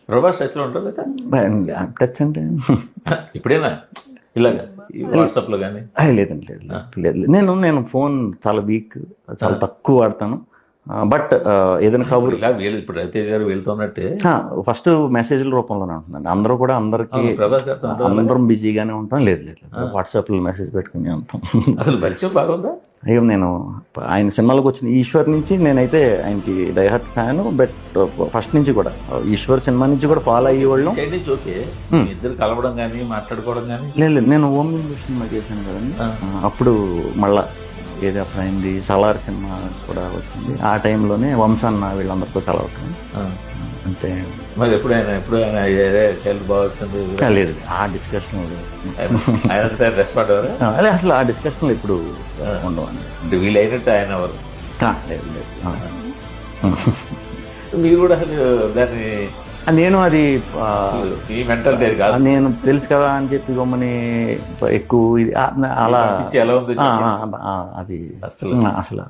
ప్రభాస్ టచ్లో ఉంటుంది టచ్ అంటే ఇప్పుడేనా ఇలాగా వాట్సాప్లో కానీ? లేదండి, లేదు. నేను ఫోన్ చాలా వీక్, చాలా తక్కువ వాడతాను. బట్ ఏదైనా కబురు ఇలా వీళ్ళు ఇప్పుడు రవితేజ గారు వెళ్తున్నట్టే ఫస్ట్ మెసేజ్ల రూపంలోనే ఉంటుందండి. అందరూ కూడా అందరికి ప్రభాస్ గారితో అందరం బిజీగానే ఉంటాం. లేదు వాట్సాప్లో మెసేజ్ పెట్టుకుని ఉంటాం. అసలు పరిచయం బాగుందా? అయ్యో, నేను ఆయన సినిమాలకు వచ్చిన ఈశ్వర్ నుంచి నేనైతే ఆయనకి డైహార్ట్ ఫ్యాన్. బట్ ఫస్ట్ నుంచి కూడా ఈశ్వర్ సినిమా నుంచి కూడా ఫాలో అయ్యేవాళ్ళం. ఓకే, ఇద్దరు కలవడం కానీ మాట్లాడుకోవడం కానీ? లేదు, నేను ఓం సినిమా చేశాను కదండి, అప్పుడు మళ్ళా ఏది అప్పుడు అయింది సలార్ సినిమా కూడా వచ్చింది. ఆ టైంలోనే వంశాన్న వీళ్ళందరితో కలవటం అంతే. మరి ఎప్పుడైనా హెల్త్ బాగుంది? లేదు, ఆ డిస్కషన్ రెస్పాండ్ అవ్వరు అదే, అసలు ఆ డిస్కషన్లు ఇప్పుడు ఉండవండి. అంటే వీళ్ళైనట్టు ఆయన ఎవరు? లేదు. మీరు కూడా అసలు దాన్ని నేను అది ఈ మెంటాలిటీ కాదు, నేను తెలుసు కదా అని చెప్పి గమ్మని ఎక్కువ ఇది అలా ఎలా ఉంది అది అసలు